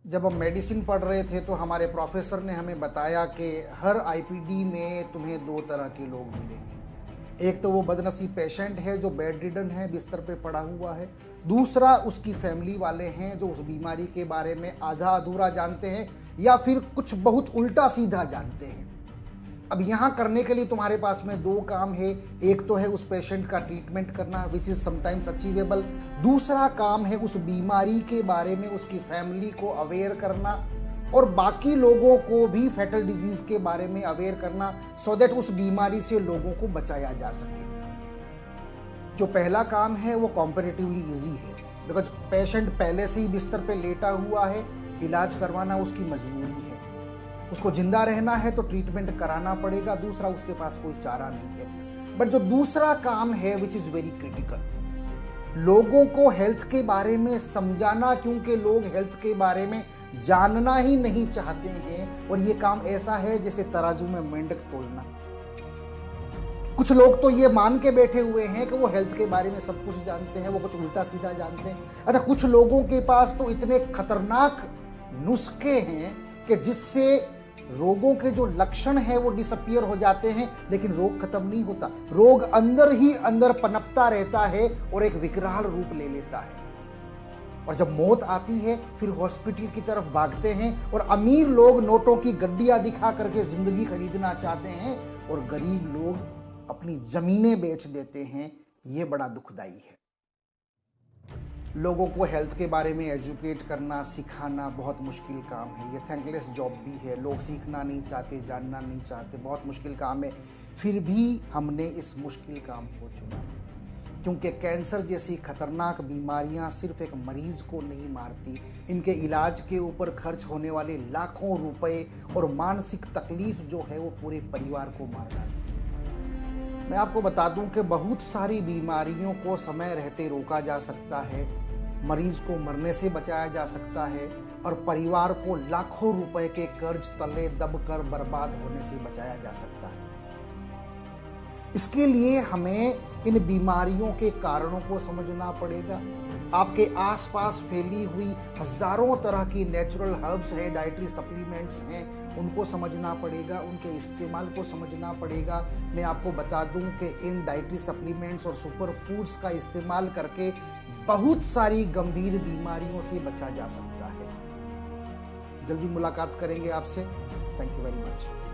जब हम मेडिसिन पढ़ रहे थे तो हमारे प्रोफेसर ने हमें बताया कि हर आईपीडी में तुम्हें दो तरह के लोग मिलेंगे। एक तो वो बदनसीब पेशेंट है जो बेड रिडन है, बिस्तर पे पड़ा हुआ है। दूसरा उसकी फैमिली वाले हैं जो उस बीमारी के बारे में आधा अधूरा जानते हैं या फिर कुछ बहुत उल्टा सीधा जानते हैं। अब यहाँ करने के लिए तुम्हारे पास में दो काम है। एक तो है उस पेशेंट का ट्रीटमेंट करना विच इज़ समटाइम्स अचीवेबल। दूसरा काम है उस बीमारी के बारे में उसकी फैमिली को अवेयर करना और बाकी लोगों को भी फैटल डिजीज के बारे में अवेयर करना सो दैट उस बीमारी से लोगों को बचाया जा सके। जो पहला काम है वो कॉम्पैरेटिवली इजी है बिकॉज पेशेंट पहले से ही बिस्तर पे लेटा हुआ है, इलाज करवाना उसकी मजबूरी है। उसको जिंदा रहना है तो ट्रीटमेंट कराना पड़ेगा, दूसरा उसके पास कोई चारा नहीं है। बट जो दूसरा काम है विच इज वेरी क्रिटिकल, लोगों को हेल्थ के बारे में समझाना, क्योंकि लोग हेल्थ के बारे में जानना ही नहीं चाहते हैं। और ये काम ऐसा है जैसे तराजू में मेंढक तोलना। कुछ लोग तो ये मान के बैठे हुए हैं कि वो हेल्थ के बारे में सब कुछ जानते हैं, वो कुछ उल्टा सीधा जानते हैं। अच्छा, कुछ लोगों के पास तो इतने खतरनाक नुस्खे हैं कि जिससे रोगों के जो लक्षण है वो डिसअपियर हो जाते हैं, लेकिन रोग खत्म नहीं होता। रोग अंदर ही अंदर पनपता रहता है और एक विकराल रूप ले लेता है। और जब मौत आती है फिर हॉस्पिटल की तरफ भागते हैं और अमीर लोग नोटों की गड्डियां दिखा करके जिंदगी खरीदना चाहते हैं और गरीब लोग अपनी जमीनें बेच देते हैं। ये बड़ा दुखदाई है। लोगों को हेल्थ के बारे में एजुकेट करना, सिखाना बहुत मुश्किल काम है। ये थैंकलेस जॉब भी है। लोग सीखना नहीं चाहते, जानना नहीं चाहते, बहुत मुश्किल काम है। फिर भी हमने इस मुश्किल काम को चुना क्योंकि कैंसर जैसी खतरनाक बीमारियां सिर्फ एक मरीज को नहीं मारती, इनके इलाज के ऊपर खर्च होने वाले लाखों रुपए और मानसिक तकलीफ जो है वो पूरे परिवार को मार डालती है। मैं आपको बता दूं कि बहुत सारी बीमारियों को समय रहते रोका जा सकता है, मरीज को मरने से बचाया जा सकता है और परिवार को लाखों रुपए के कर्ज तले दबकर बर्बाद होने से बचाया जा सकता है। इसके लिए हमें इन बीमारियों के कारणों को समझना पड़ेगा। आपके आसपास फैली हुई हजारों तरह की नेचुरल हर्ब्स हैं, डाइटरी सप्लीमेंट्स हैं, उनको समझना पड़ेगा, उनके इस्तेमाल को समझना पड़ेगा। मैं आपको बता दूं कि इन डाइटरी सप्लीमेंट्स और सुपर फूड्स का इस्तेमाल करके बहुत सारी गंभीर बीमारियों से बचा जा सकता है। जल्दी मुलाकात करेंगे आपसे। Thank you very much.